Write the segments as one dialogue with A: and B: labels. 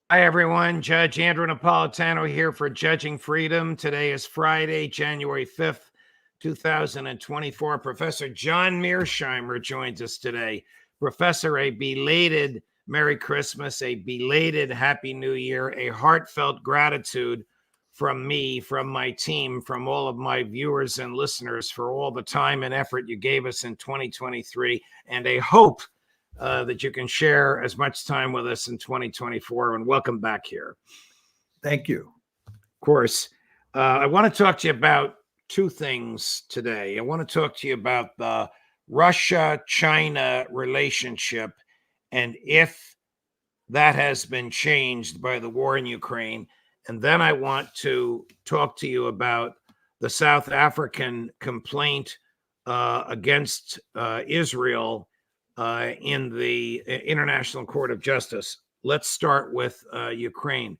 A: Hi, everyone. Judge Andrew Napolitano here for Judging Freedom. Today is Friday, January 5th, 2024. Professor John Mearsheimer joins us today. Professor, a belated Merry Christmas, a belated Happy New Year, a heartfelt gratitude from me, from my team, from all of my viewers and listeners for all the time and effort you gave us in 2023, and a hope that you can share as much time with us in 2024. And welcome back here.
B: Thank you.
A: Of course, I want to talk to you about two things today. I want to talk to you about the Russia-China relationship and if that has been changed by the war in Ukraine. And then I want to talk to you about the South African complaint against Israel in the International Court of Justice. Let's start with Ukraine.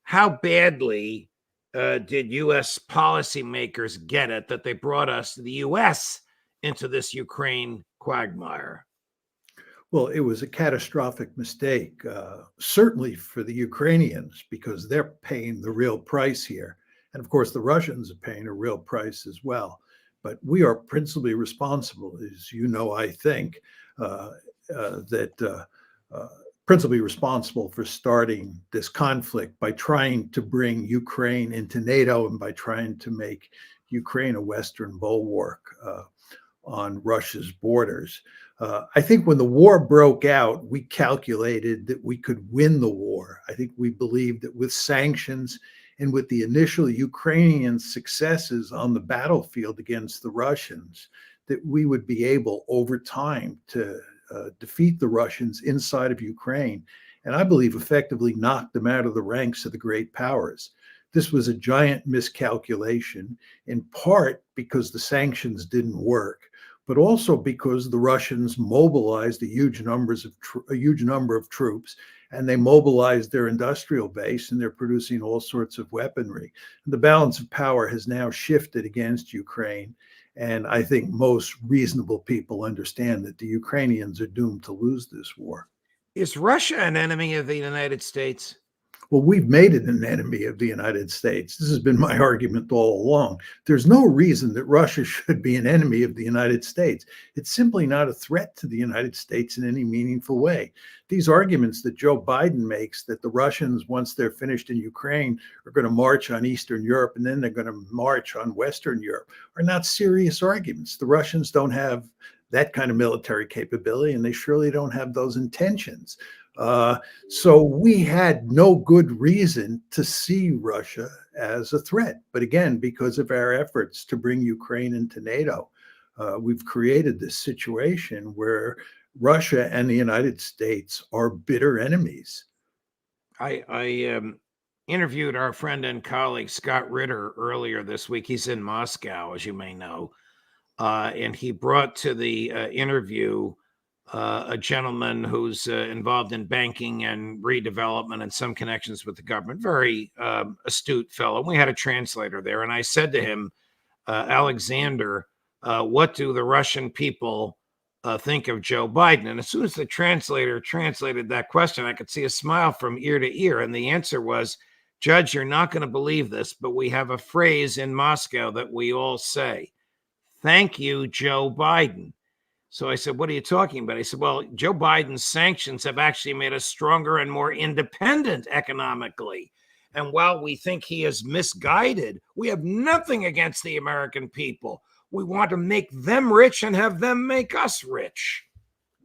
A: How badly did U.S. policymakers get it that they brought us, the U.S., into this Ukraine quagmire?
B: Well, it was a catastrophic mistake, certainly for the Ukrainians, because they're paying the real price here. And of course, the Russians are paying a real price as well. But we are principally responsible, as you know, I think, principally responsible for starting this conflict by trying to bring Ukraine into NATO and by trying to make Ukraine a Western bulwark on Russia's borders. I think when the war broke out, we calculated that we could win the war. I think we believed that with sanctions and with the initial Ukrainian successes on the battlefield against the Russians, that we would be able over time to defeat the Russians inside of Ukraine, and I believe effectively knock them out of the ranks of the great powers. This was a giant miscalculation, in part because the sanctions didn't work, but also because the Russians mobilized a huge number of troops, and they mobilized their industrial base, and they're producing all sorts of weaponry. And the balance of power has now shifted against Ukraine. And I think most reasonable people understand that the Ukrainians are doomed to lose this war.
A: Is Russia an enemy of the United States?
B: Well, we've made it an enemy of the United States. This has been my argument all along. There's no reason that Russia should be an enemy of the United States. It's simply not a threat to the United States in any meaningful way. These arguments that Joe Biden makes that the Russians, once they're finished in Ukraine, are going to march on Eastern Europe and then they're going to march on Western Europe are not serious arguments. The Russians don't have that kind of military capability, and they surely don't have those intentions. So we had no good reason to see Russia as a threat. But again, because of our efforts to bring Ukraine into NATO, we've created this situation where Russia and the United States are bitter enemies.
A: I interviewed our friend and colleague Scott Ritter earlier this week. He's in Moscow, as you may know. And he brought to the interview a gentleman who's involved in banking and redevelopment and some connections with the government, very astute fellow. We had a translator there. And I said to him, Alexander, what do the Russian people think of Joe Biden? And as soon as the translator translated that question, I could see a smile from ear to ear. And the answer was, Judge, you're not going to believe this, but we have a phrase in Moscow that we all say. Thank you, Joe Biden. So I said, what are you talking about? He said, well, Joe Biden's sanctions have actually made us stronger and more independent economically. And while we think he is misguided, we have nothing against the American people. We want to make them rich and have them make us rich.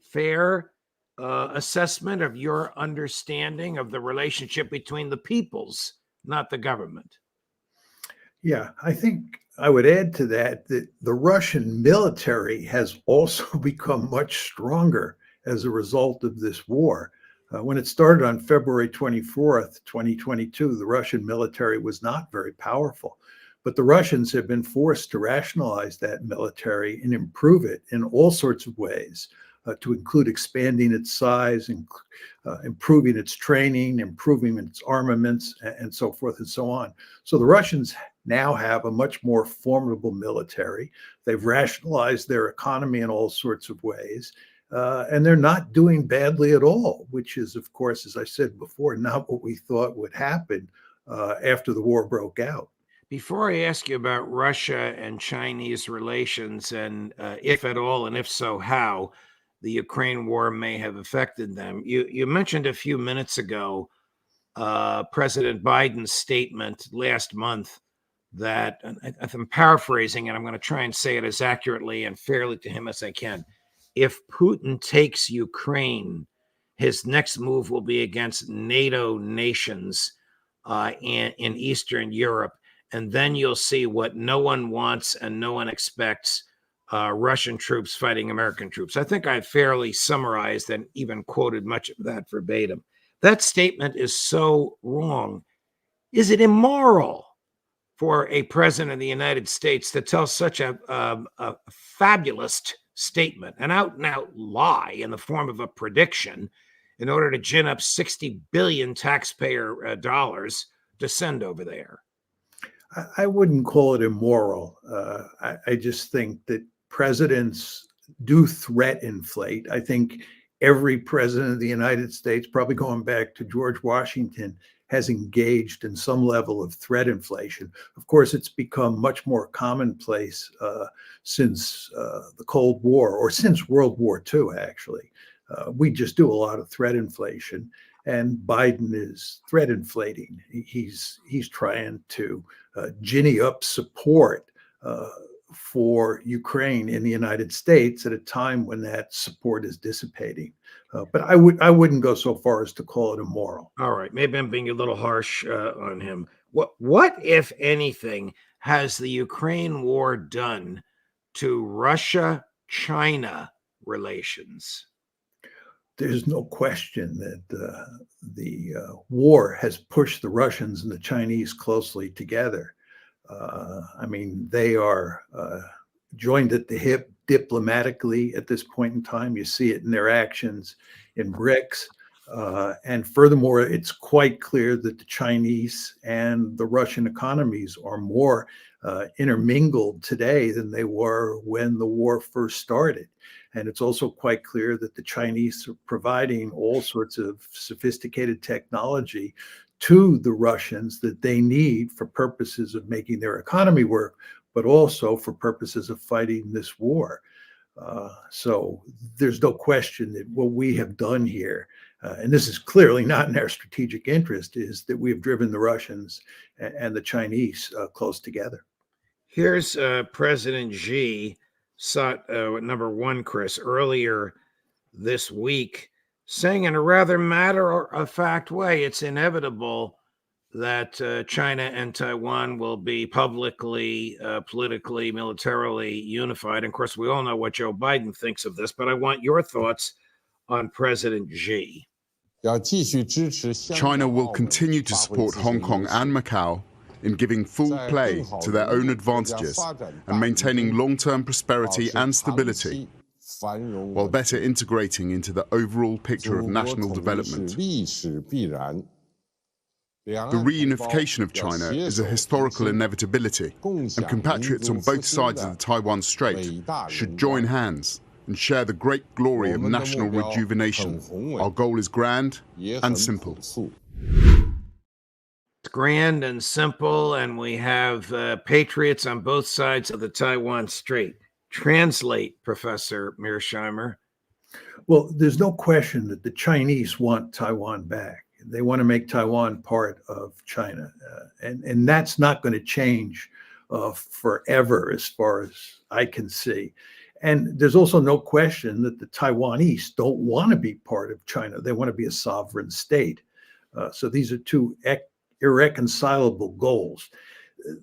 A: Fair assessment of your understanding of the relationship between the peoples, not the government.
B: Yeah, I think I would add to that that the Russian military has also become much stronger as a result of this war. When it started on February 24th, 2022, the Russian military was not very powerful. But the Russians have been forced to rationalize that military and improve it in all sorts of ways, to include expanding its size, improving its training, improving its armaments, and so forth and so on. So the Russians now have a much more formidable military. They've rationalized their economy in all sorts of ways. and they're not doing badly at all, which is, of course, as I said before, not what we thought would happen after the war broke out.
A: Before I ask you about Russia and Chinese relations, and if at all, and if so, how the Ukraine war may have affected them, you mentioned a few minutes ago President Biden's statement last month that, and I'm paraphrasing, and I'm going to try and say it as accurately and fairly to him as I can. If Putin takes Ukraine, his next move will be against NATO nations in Eastern Europe. And then you'll see what no one wants and no one expects, Russian troops fighting American troops. I think I fairly summarized and even quoted much of that verbatim. That statement is so wrong. Is it immoral for a president of the United States to tell such a fabulous statement, an out and out lie in the form of a prediction, in order to gin up 60 billion taxpayer dollars to send over there?
B: I wouldn't call it immoral. I just think that presidents do threat inflate. I think every president of the United States, probably going back to George Washington, has engaged in some level of threat inflation. Of course, it's become much more commonplace since the Cold War, or since World War II, actually. We just do a lot of threat inflation, and Biden is threat inflating. He's trying to ginny up support for Ukraine in the United States at a time when that support is dissipating. But I wouldn't go so far as to call it immoral.
A: All right, maybe I'm being a little harsh on him. What, if anything, has the Ukraine war done to Russia-China relations?
B: There's no question that the war has pushed the Russians and the Chinese closely together. I mean, they are joined at the hip diplomatically at this point in time. You see it in their actions in BRICS. And furthermore, it's quite clear that the Chinese and the Russian economies are more intermingled today than they were when the war first started. And it's also quite clear that the Chinese are providing all sorts of sophisticated technology to the Russians that they need for purposes of making their economy work, but also for purposes of fighting this war. So there's no question that what we have done here, and this is clearly not in our strategic interest, is that we have driven the Russians and the Chinese close together.
A: Here's President Xi sought number one, Chris, earlier this week, saying in a rather matter-of-fact way, it's inevitable that China and Taiwan will be publicly, politically, militarily unified. And of course, we all know what Joe Biden thinks of this, but I want your thoughts on President Xi.
C: China will continue to support Hong Kong and Macau in giving full play to their own advantages and maintaining long-term prosperity and stability, while better integrating into the overall picture of national development. The reunification of China is a historical inevitability, and compatriots on both sides of the Taiwan Strait should join hands and share the great glory of national rejuvenation. Our goal is grand and simple.
A: Grand and simple, and we have patriots on both sides of the Taiwan Strait. Translate, Professor Mearsheimer.
B: Well, there's no question that the Chinese want Taiwan back. They want to make Taiwan part of China. And that's not going to change forever, as far as I can see. And there's also no question that the Taiwanese don't want to be part of China. They want to be a sovereign state. So these are two irreconcilable goals.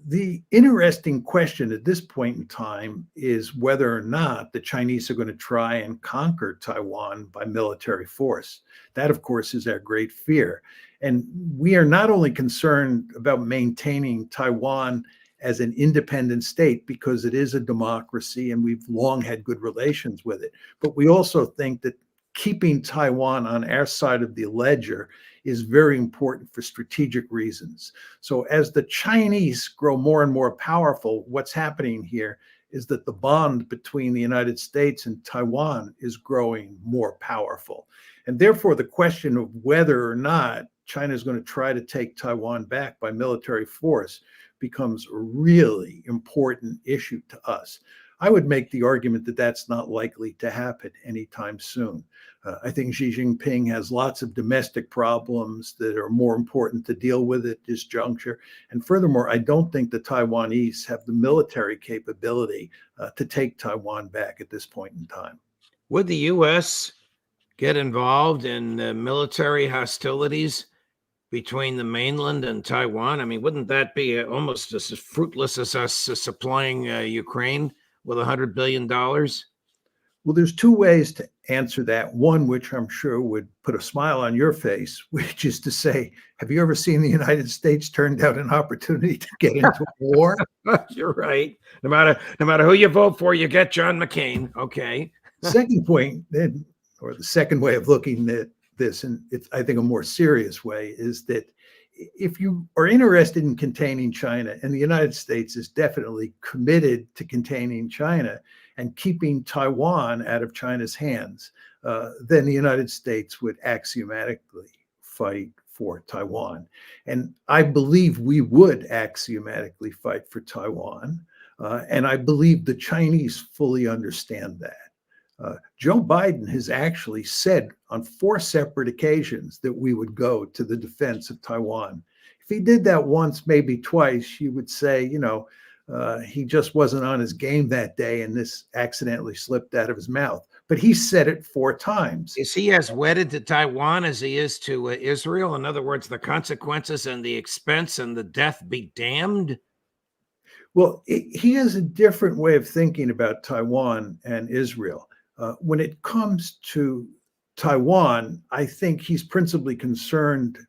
B: The interesting question at this point in time is whether or not the Chinese are going to try and conquer Taiwan by military force. That, of course, is our great fear. And we are not only concerned about maintaining Taiwan as an independent state because it is a democracy and we've long had good relations with it, but we also think that keeping Taiwan on our side of the ledger is very important for strategic reasons. So as the Chinese grow more and more powerful, what's happening here is that the bond between the United States and Taiwan is growing more powerful. And therefore, the question of whether or not China is going to try to take Taiwan back by military force becomes a really important issue to us. I would make the argument that that's not likely to happen anytime soon. I think Xi Jinping has lots of domestic problems that are more important to deal with at this juncture. And furthermore, I don't think the Taiwanese have the military capability to take Taiwan back at this point in time.
A: Would the U.S. get involved in military hostilities between the mainland and Taiwan? I mean, wouldn't that be almost as fruitless as us supplying Ukraine with $100 billion?
B: Well, there's two ways to answer that. One, which I'm sure would put a smile on your face, which is to say, have you ever seen the United States turn down an opportunity to get into war?
A: You're right. No matter who you vote for, you get John McCain. Okay.
B: Second point, then, or the second way of looking at this, and it's, I think, a more serious way, is that if you are interested in containing China, and the United States is definitely committed to containing China and keeping Taiwan out of China's hands, then the United States would axiomatically fight for Taiwan. And I believe we would axiomatically fight for Taiwan. And I believe the Chinese fully understand that. Joe Biden has actually said on 4 separate occasions that we would go to the defense of Taiwan. If he did that once, maybe twice, you would say, he just wasn't on his game that day and this accidentally slipped out of his mouth. But he said it 4 times.
A: Is he as wedded to Taiwan as he is to Israel? In other words, the consequences and the expense and the death be damned?
B: Well, he has a different way of thinking about Taiwan and Israel. When it comes to Taiwan, I think he's principally concerned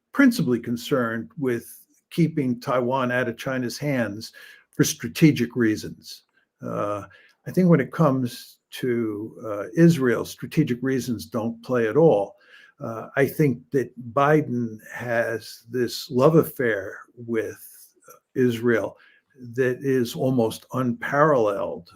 B: with keeping Taiwan out of China's hands for strategic reasons. I think when it comes to Israel, strategic reasons don't play at all. I think that Biden has this love affair with Israel that is almost unparalleled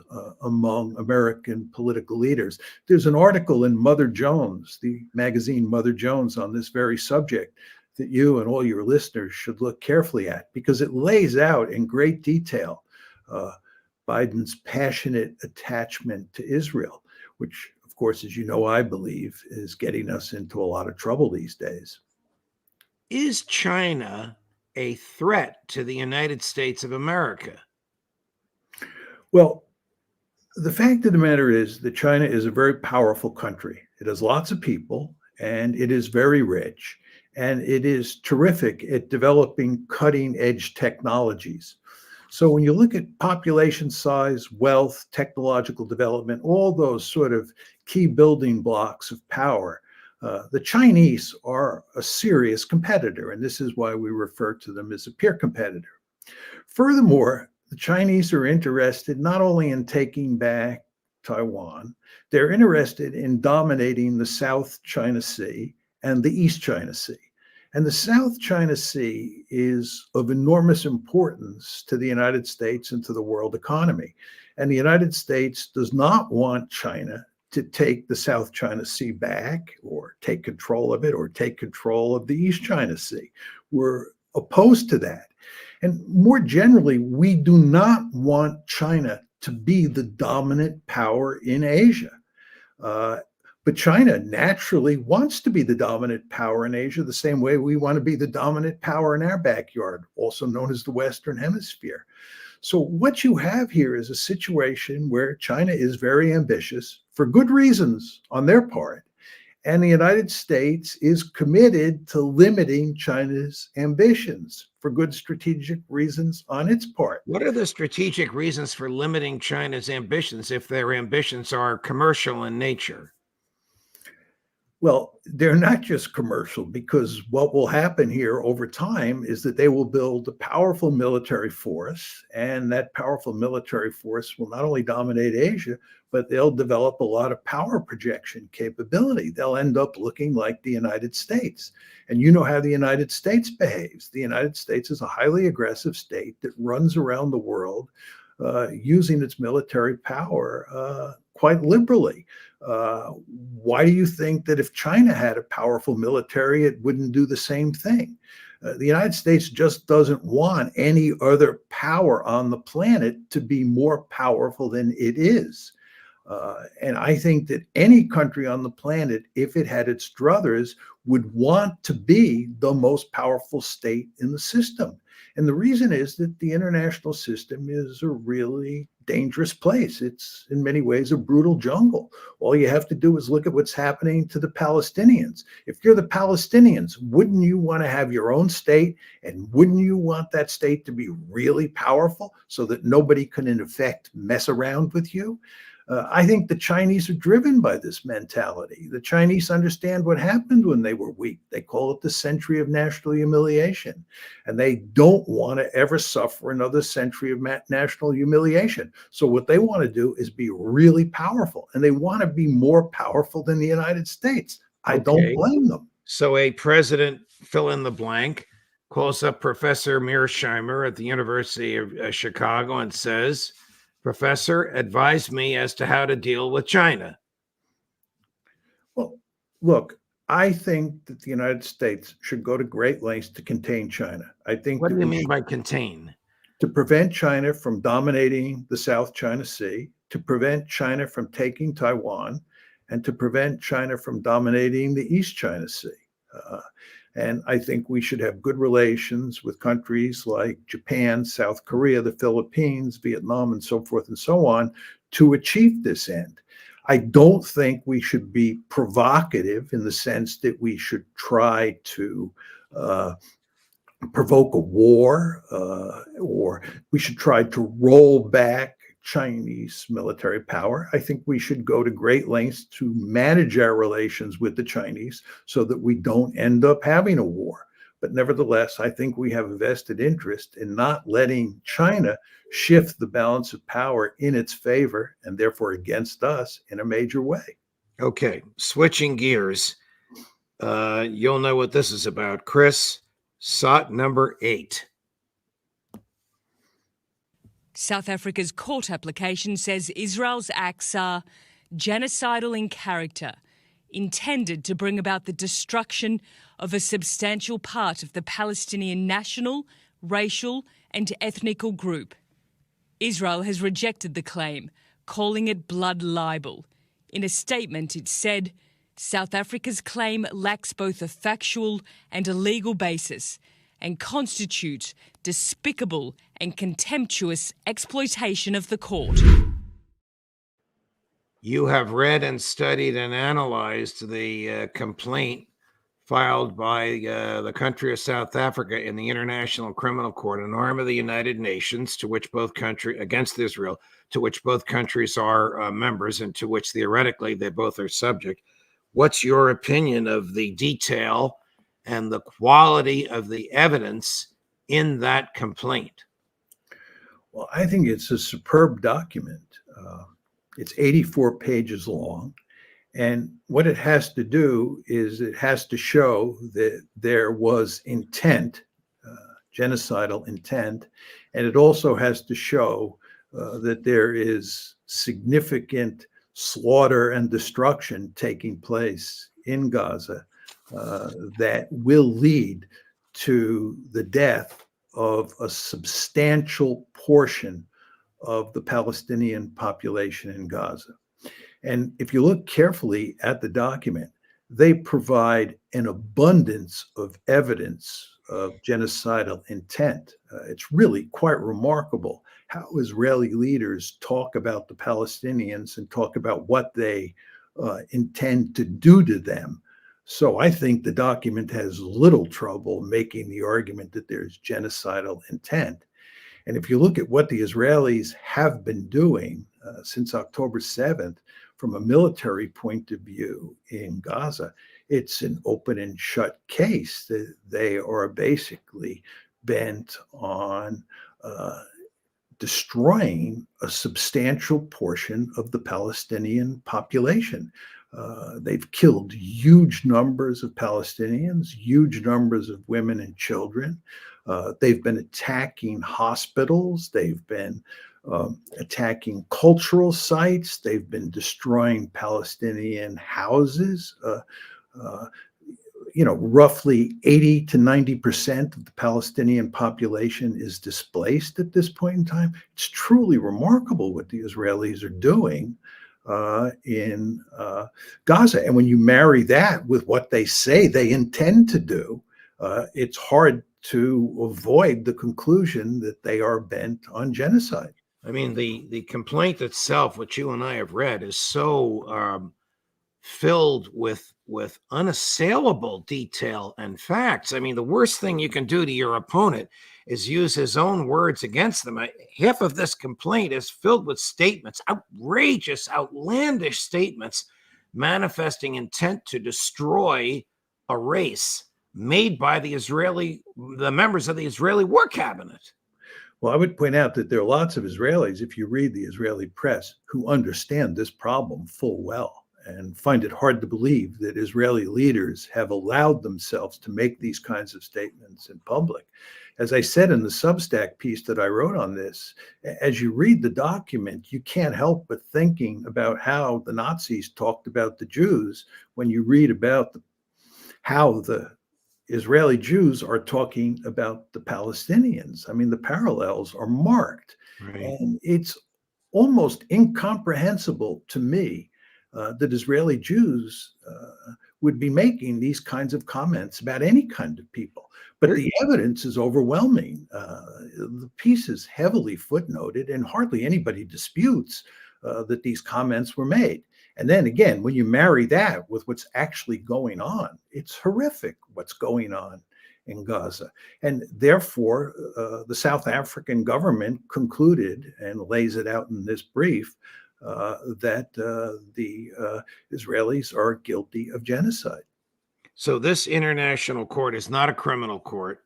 B: among American political leaders. There's an article in Mother Jones, the magazine Mother Jones, on this very subject that you and all your listeners should look carefully at, because it lays out in great detail Biden's passionate attachment to Israel, which, of course, as you know, I believe is getting us into a lot of trouble these days.
A: Is China a threat to the United States of America?
B: Well, the fact of the matter is that China is a very powerful country. It has lots of people, and it is very rich, and it is terrific at developing cutting-edge technologies. So when you look at population size, wealth, technological development, all those sort of key building blocks of power, the Chinese are a serious competitor, and this is why we refer to them as a peer competitor. Furthermore, the Chinese are interested not only in taking back Taiwan, they're interested in dominating the South China Sea and the East China Sea. And the South China Sea is of enormous importance to the United States and to the world economy. And the United States does not want China to take the South China Sea back, or take control of it, or take control of the East China Sea. We're opposed to that. And more generally, we do not want China to be the dominant power in Asia. But China naturally wants to be the dominant power in Asia the same way we want to be the dominant power in our backyard, also known as the Western Hemisphere. So what you have here is a situation where China is very ambitious for good reasons on their part, and the United States is committed to limiting China's ambitions for good strategic reasons on its part.
A: What are the strategic reasons for limiting China's ambitions if their ambitions are commercial in nature?
B: Well, they're not just commercial, because what will happen here over time is that they will build a powerful military force, and that powerful military force will not only dominate Asia, but they'll develop a lot of power projection capability. They'll end up looking like the United States. And you know how the United States behaves. The United States is a highly aggressive state that runs around the world using its military power quite liberally. Why do you think that if China had a powerful military, it wouldn't do the same thing? The United States just doesn't want any other power on the planet to be more powerful than it is. And I think that any country on the planet, if it had its druthers, would want to be the most powerful state in the system. And the reason is that the international system is a really dangerous place. It's in many ways a brutal jungle. All you have to do is look at what's happening to the Palestinians. If you're the Palestinians, wouldn't you want to have your own state? And wouldn't you want that state to be really powerful so that nobody can, in effect, mess around with you? I think the Chinese are driven by this mentality. The Chinese understand what happened when they were weak. They call it the century of national humiliation. And they don't want to ever suffer another century of national humiliation. So what they want to do is be really powerful. And they want to be more powerful than the United States. I don't blame them.
A: So a president, fill in the blank, calls up Professor Mearsheimer at the University of Chicago and says, "Professor, advise me as to how to deal with China."
B: Well, look, I think that the United States should go to great lengths to contain China. I think.
A: What do you mean by contain?
B: To prevent China from dominating the South China Sea, to prevent China from taking Taiwan, and to prevent China from dominating the East China Sea. And I think we should have good relations with countries like Japan, South Korea, the Philippines, Vietnam, and so forth and so on to achieve this end. I don't think we should be provocative in the sense that we should try to provoke a war or we should try to roll back Chinese military power. I think we should go to great lengths to manage our relations with the Chinese so that we don't end up having a war. But nevertheless, I think we have a vested interest in not letting China shift the balance of power in its favor and therefore against us in a major way.
A: Okay, switching gears. You'll know what this is about. Chris, SOT number 8.
D: South Africa's court application says Israel's acts are genocidal in character, intended to bring about the destruction of a substantial part of the Palestinian national, racial and ethnical group. Israel has rejected the claim, calling it blood libel. In a statement, it said, South Africa's claim lacks both a factual and a legal basis and constitutes despicable and contemptuous exploitation of the court.
A: You have read and studied and analyzed the complaint filed by the country of South Africa in the International Criminal Court, an arm of the United Nations, to which both countries, against Israel, to which both countries are members and to which theoretically they both are subject. What's your opinion of the detail and the quality of the evidence in that complaint?
B: Well, I think it's a superb document. It's 84 pages long. And what it has to do is it has to show that there was intent, genocidal intent, and it also has to show that there is significant slaughter and destruction taking place in Gaza that will lead to the death of a substantial portion of the Palestinian population in Gaza. And if you look carefully at the document, they provide an abundance of evidence of genocidal intent. It's really quite remarkable how Israeli leaders talk about the Palestinians and talk about what they intend to do to them. So I think the document has little trouble making the argument that there's genocidal intent. And if you look at what the Israelis have been doing since October 7th, from a military point of view in Gaza, it's an open and shut case. They are basically bent on destroying a substantial portion of the Palestinian population. They've killed huge numbers of Palestinians, huge numbers of women and children. They've been attacking hospitals. They've been attacking cultural sites. They've been destroying Palestinian houses. Roughly 80 to 90% of the Palestinian population is displaced at this point in time. It's truly remarkable what the Israelis are doing in Gaza. And when you marry that with what they say they intend to do, it's hard to avoid the conclusion that they are bent on genocide.
A: I mean, the complaint itself, which you and I have read, is so filled with unassailable detail and facts. I mean, the worst thing you can do to your opponent is use his own words against them. Half of this complaint is filled with statements, outrageous, outlandish statements manifesting intent to destroy a race made by the members of the Israeli war cabinet.
B: Well, I would point out that there are lots of Israelis, if you read the Israeli press, who understand this problem full well and find it hard to believe that Israeli leaders have allowed themselves to make these kinds of statements in public. As I said in the Substack piece that I wrote on this, as you read the document, you can't help but thinking about how the Nazis talked about the Jews when you read about how the Israeli Jews are talking about the Palestinians. I mean, the parallels are marked.
A: Right.
B: And it's almost incomprehensible to me that Israeli Jews would be making these kinds of comments about any kind of people. But the evidence is overwhelming. The piece is heavily footnoted, and hardly anybody disputes that these comments were made. And then again, when you marry that with what's actually going on, it's horrific what's going on in Gaza. And therefore, the South African government concluded and lays it out in this brief that the Israelis are guilty of genocide.
A: So this international court is not a criminal court.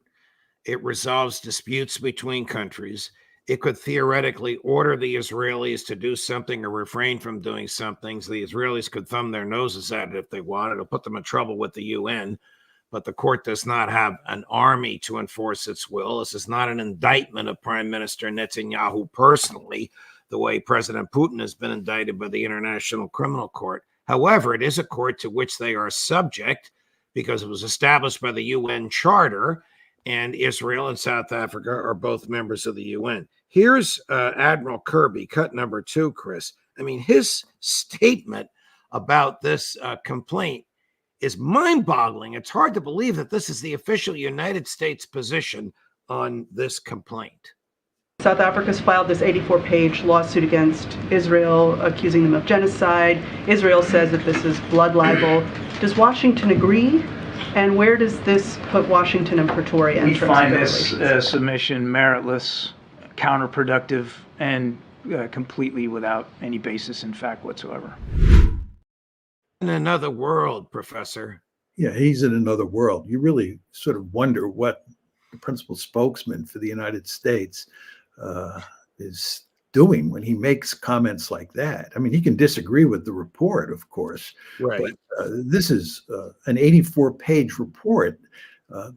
A: It resolves disputes between countries. It could theoretically order the Israelis to do something or refrain from doing something. The Israelis could thumb their noses at it if they wanted. It'll put them in trouble with the UN. But the court does not have an army to enforce its will. This is not an indictment of Prime Minister Netanyahu personally, the way President Putin has been indicted by the International Criminal Court. However, it is a court to which they are subject because it was established by the UN Charter, and Israel and South Africa are both members of the UN. Here's Admiral Kirby, cut number 2, Chris. I mean, his statement about this complaint is mind-boggling. It's hard to believe that this is the official United States position on this complaint.
E: South Africa's filed this 84-page lawsuit against Israel, accusing them of genocide. Israel says that this is blood libel. Does Washington agree? And where does this put Washington and Pretoria?
F: We find this submission meritless, counterproductive, and completely without any basis in fact whatsoever.
A: In another world, Professor.
B: Yeah, he's in another world. You really sort of wonder what the principal spokesman for the United States is doing when he makes comments like that. I mean, he can disagree with the report, of course,
A: right?
B: But this is an 84-page report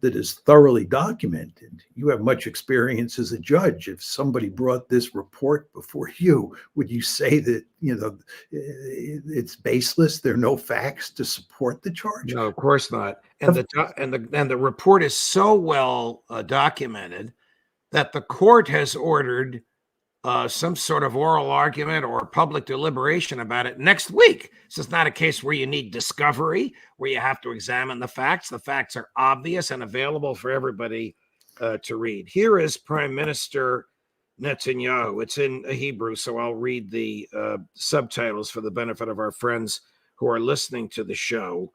B: that is thoroughly documented. You have much experience as a judge. If somebody brought this report before you, would you say that, it's baseless? There are no facts to support the charge?
A: No, of course not. And the report is so well documented that the court has ordered some sort of oral argument or public deliberation about it next week. This is not a case where you need discovery, where you have to examine the facts. The facts are obvious and available for everybody to read. Here is Prime Minister Netanyahu. It's in Hebrew, so I'll read the subtitles for the benefit of our friends who are listening to the show.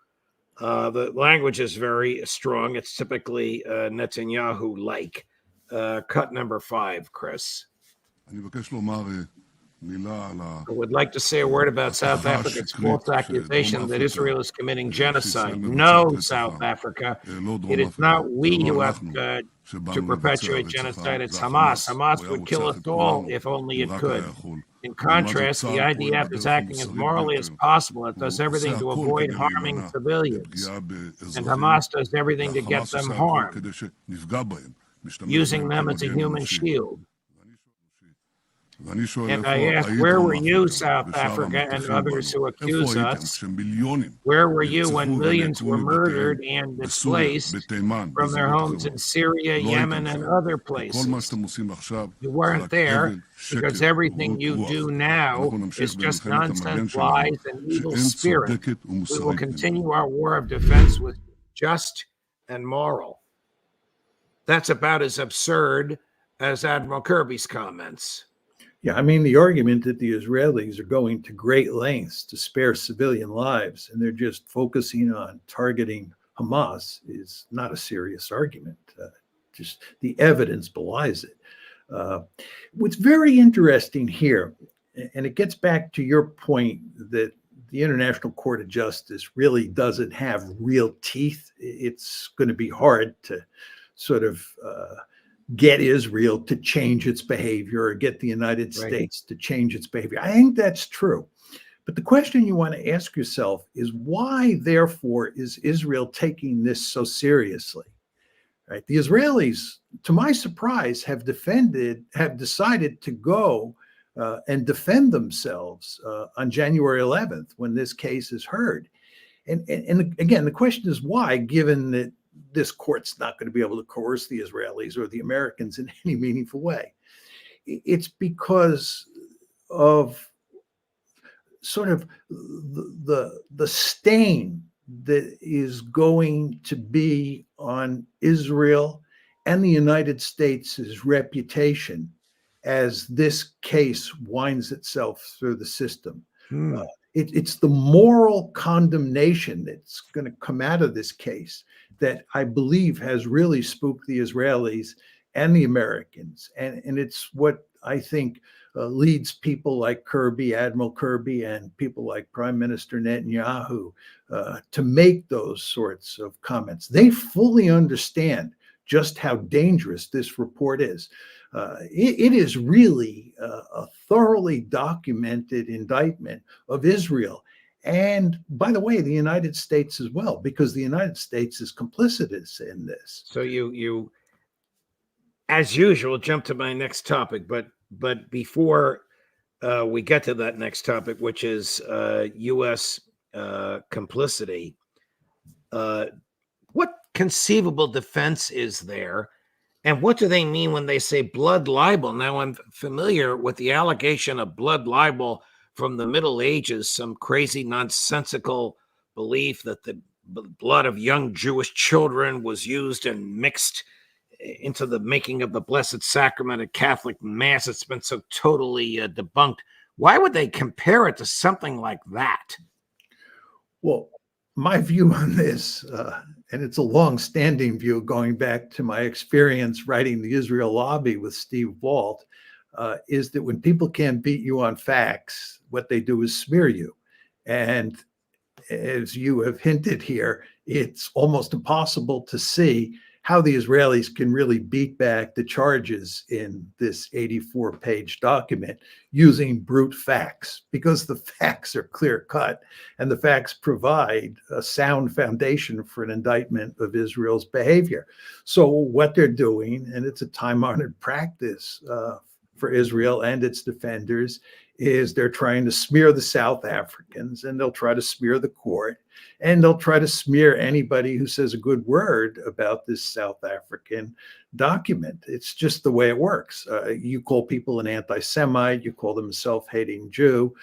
A: The language is very strong. It's typically Netanyahu-like. Cut number 5, Chris. I would like to say a word about South Africa's false accusation that Israel is committing genocide. No, South Africa. It is not we who have to perpetuate genocide. It's Hamas. Hamas would kill us all if only it could. In contrast, the IDF is acting as morally as possible. It does everything to avoid harming civilians. And Hamas does everything to get them harmed, using them as a human shield. And I asked, where were you, South Africa, and others who accuse us? Where were you when millions were murdered and displaced from their homes in Syria, Yemen, and other places? You weren't there because everything you do now is just nonsense, lies, and evil spirit. We will continue our war of defense with just and moral. That's about as absurd as Admiral Kirby's comments.
B: Yeah, I mean, the argument that the Israelis are going to great lengths to spare civilian lives and they're just focusing on targeting Hamas is not a serious argument. Just the evidence belies it. What's very interesting here, and it gets back to your point that the International Court of Justice really doesn't have real teeth. It's going to be hard to sort of get Israel to change its behavior or get the United States to change its behavior. I think that's true. But the question you want to ask yourself is why, therefore, is Israel taking this so seriously? Right? The Israelis, to my surprise, have decided to go and defend themselves on January 11th when this case is heard. And again, the question is why, given that this court's not going to be able to coerce the Israelis or the Americans in any meaningful way. It's because of sort of the stain that is going to be on Israel and the United States' reputation as this case winds itself through the system. It's the moral condemnation that's going to come out of this case that I believe has really spooked the Israelis and the Americans. And it's what I think leads people like Kirby, Admiral Kirby, and people like Prime Minister Netanyahu to make those sorts of comments. They fully understand just how dangerous this report is. It is really a thoroughly documented indictment of Israel. And by the way, the United States as well, because the United States is complicit in this.
A: So you, as usual, jump to my next topic. But before we get to that next topic, which is U.S. complicity, what conceivable defense is there? And what do they mean when they say blood libel? Now, I'm familiar with the allegation of blood libel from the Middle Ages, some crazy, nonsensical belief that the blood of young Jewish children was used and mixed into the making of the Blessed Sacrament at Catholic Mass. It's been so totally debunked. Why would they compare it to something like that?
B: Well, my view on this, and it's a long-standing view going back to my experience writing the Israel Lobby with Steve Walt, is that when people can't beat you on facts, what they do is smear you. And as you have hinted here, it's almost impossible to see how the Israelis can really beat back the charges in this 84-page document using brute facts, because the facts are clear-cut and the facts provide a sound foundation for an indictment of Israel's behavior. So what they're doing, and it's a time-honored practice for Israel and its defenders, is they're trying to smear the South Africans, and they'll try to smear the court, and they'll try to smear anybody who says a good word about this South African document. It's just the way it works. You call people an anti-Semite, you call them a self-hating Jew,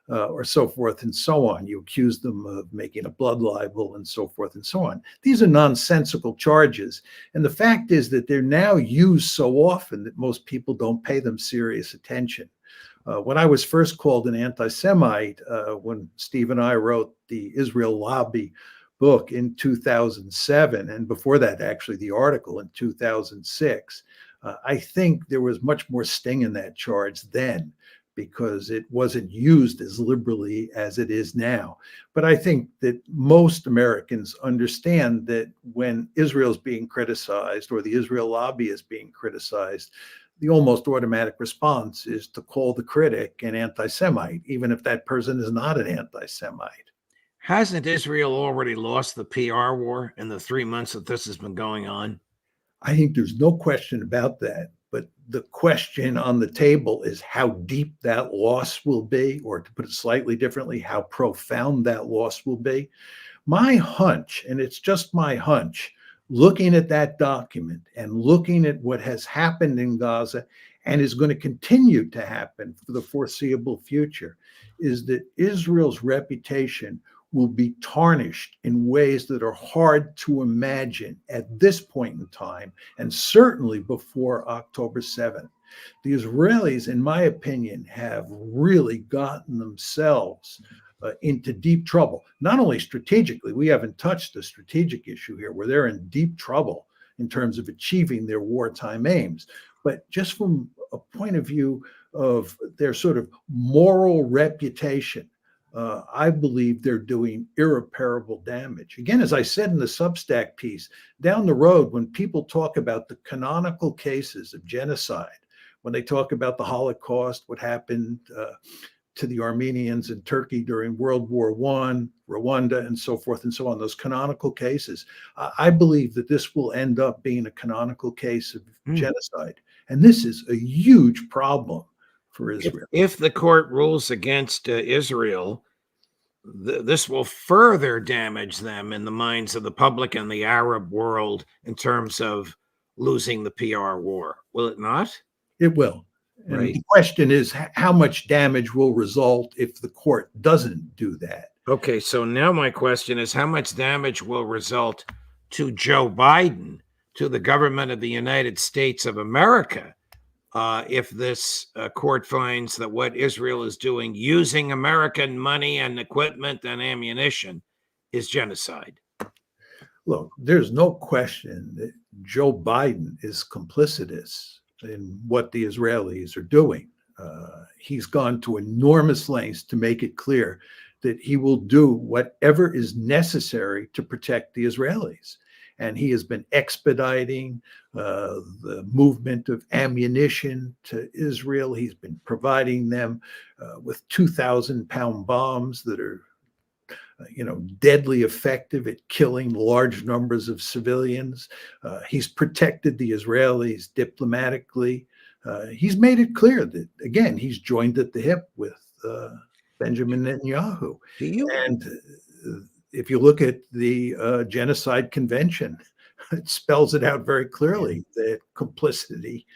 B: or so forth and so on. You accuse them of making a blood libel and so forth and so on. These are nonsensical charges. And the fact is that they're now used so often that most people don't pay them serious attention. When I was first called an anti-Semite, when Steve and I wrote the Israel Lobby book in 2007, and before that, actually, the article in 2006, I think there was much more sting in that charge then, because it wasn't used as liberally as it is now. But I think that most Americans understand that when Israel's being criticized or the Israel Lobby is being criticized, the almost automatic response is to call the critic an anti-Semite, even if that person is not an anti-Semite.
A: Hasn't Israel already lost the PR war in the 3 months that this has been going on?
B: I think there's no question about that. But the question on the table is how deep that loss will be, or to put it slightly differently, how profound that loss will be. My hunch, and it's just my hunch, looking at that document and looking at what has happened in Gaza and is going to continue to happen for the foreseeable future, is that Israel's reputation will be tarnished in ways that are hard to imagine at this point in time, and certainly before October 7th. The Israelis, in my opinion, have really gotten themselves into deep trouble. Not only strategically, we haven't touched the strategic issue here, where they're in deep trouble in terms of achieving their wartime aims, but just from a point of view of their sort of moral reputation, I believe they're doing irreparable damage. Again, as I said in the Substack piece, down the road, when people talk about the canonical cases of genocide, when they talk about the Holocaust, what happened to the Armenians in Turkey during World War I, Rwanda, and so forth and so on, those canonical cases, I believe that this will end up being a canonical case of genocide. And this is a huge problem for Israel.
A: If the court rules against Israel, this will further damage them in the minds of the public and the Arab world in terms of losing the PR war. Will it not?
B: It will. And
A: Right.
B: the question is, how much damage will result if the court doesn't do that?
A: Okay, so now my question is, how much damage will result to Joe Biden, to the government of the United States of America, if this court finds that what Israel is doing, using American money and equipment and ammunition, is genocide?
B: Look, there's no question that Joe Biden is complicitous in what the Israelis are doing. He's gone to enormous lengths to make it clear that he will do whatever is necessary to protect the Israelis. And he has been expediting the movement of ammunition to Israel. He's been providing them with 2,000-pound bombs that are deadly effective at killing large numbers of civilians. He's protected the Israelis diplomatically. He's made it clear that, again, he's joined at the hip with Benjamin Netanyahu. And if you look at the Genocide Convention, it spells it out very clearly that complicity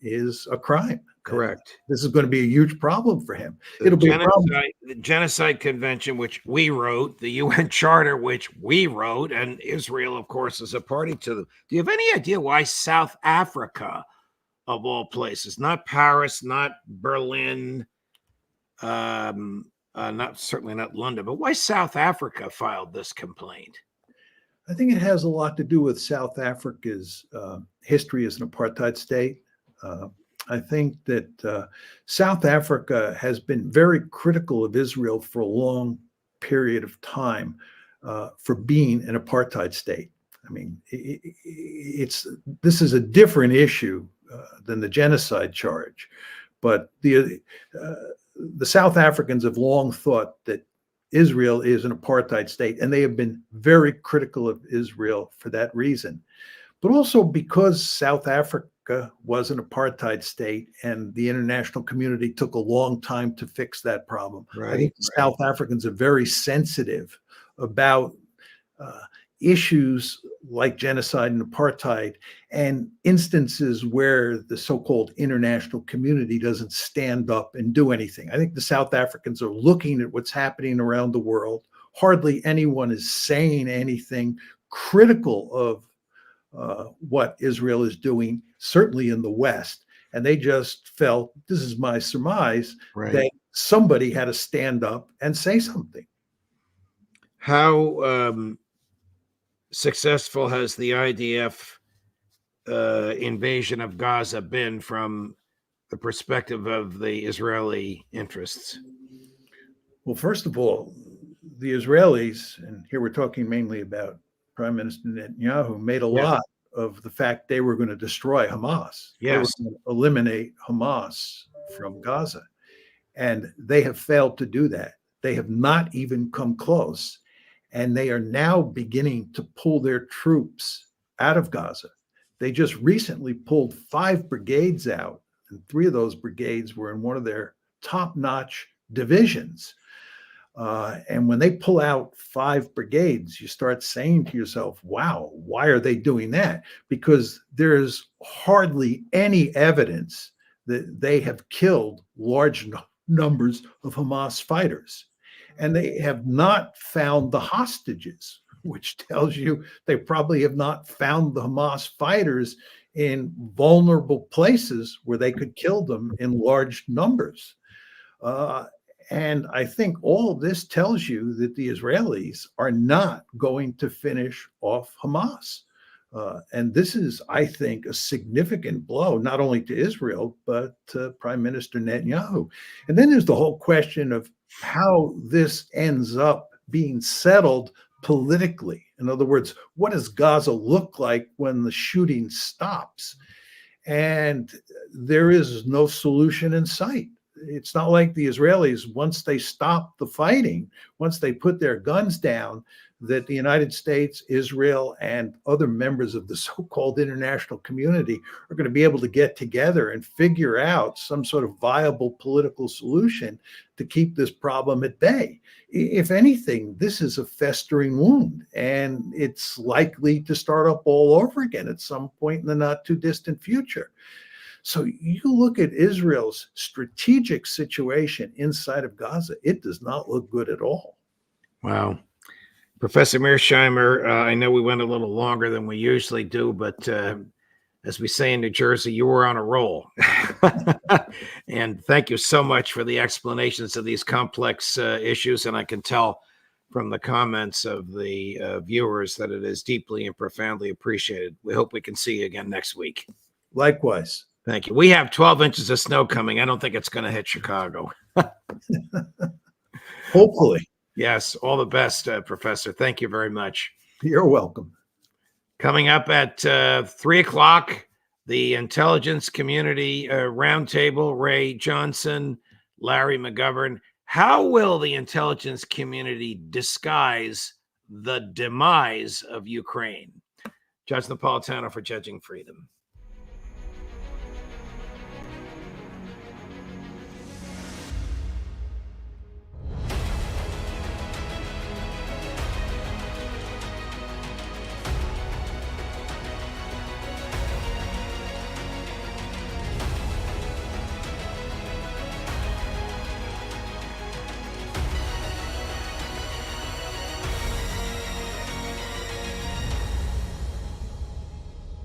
B: is a crime.
A: Correct.
B: This is going to be a huge problem for him. It'll be a problem.
A: The Genocide Convention, which we wrote, the UN Charter, which we wrote, and Israel, of course, is a party to them. Do you have any idea why South Africa, of all places, not Paris, not Berlin, certainly not London, but why South Africa filed this complaint?
B: I think it has a lot to do with South Africa's history as an apartheid state. I think that South Africa has been very critical of Israel for a long period of time for being an apartheid state. I mean, this is a different issue than the genocide charge, but the South Africans have long thought that Israel is an apartheid state, and they have been very critical of Israel for that reason. But also because South Africa was an apartheid state and the international community took a long time to fix that problem.
A: Right,
B: I think South Africans are very sensitive about issues like genocide and apartheid and instances where the so-called international community doesn't stand up and do anything. I think the South Africans are looking at what's happening around the world. Hardly anyone is saying anything critical of what Israel is doing, certainly in the West. And they just felt, this is my surmise, that somebody had to stand up and say something.
A: How successful has the IDF invasion of Gaza been from the perspective of the Israeli interests?
B: Well, first of all, the Israelis, and here we're talking mainly about Prime Minister Netanyahu, made a lot of the fact they were going to destroy Hamas.
A: Yes.
B: They were going to eliminate Hamas from Gaza. And they have failed to do that. They have not even come close. And they are now beginning to pull their troops out of Gaza. They just recently pulled 5 brigades out, and 3 of those brigades were in one of their top-notch divisions. And when they pull out 5 brigades, you start saying to yourself, wow, why are they doing that? Because there's hardly any evidence that they have killed large numbers of Hamas fighters. And they have not found the hostages, which tells you they probably have not found the Hamas fighters in vulnerable places where they could kill them in large numbers. And I think all of this tells you that the Israelis are not going to finish off Hamas. And this is, I think, a significant blow, not only to Israel, but to Prime Minister Netanyahu. And then there's the whole question of how this ends up being settled politically. In other words, what does Gaza look like when the shooting stops? And there is no solution in sight. It's not like the Israelis, once they stop the fighting, once they put their guns down, that the United States, Israel, and other members of the so-called international community are going to be able to get together and figure out some sort of viable political solution to keep this problem at bay. If anything, this is a festering wound, and it's likely to start up all over again at some point in the not too distant future. So you look at Israel's strategic situation inside of Gaza, it does not look good at all.
A: Wow. Professor Mearsheimer, I know we went a little longer than we usually do, but as we say in New Jersey, you were on a roll. And thank you so much for the explanations of these complex issues. And I can tell from the comments of the viewers that it is deeply and profoundly appreciated. We hope we can see you again next week.
B: Likewise.
A: Thank you. We have 12 inches of snow coming. I don't think it's going to hit Chicago.
B: Hopefully.
A: Yes. All the best, Professor. Thank you very much.
B: You're welcome.
A: Coming up at 3 o'clock, the Intelligence Community Roundtable, Ray Johnson, Larry McGovern. How will the intelligence community disguise the demise of Ukraine? Judge Napolitano for Judging Freedom.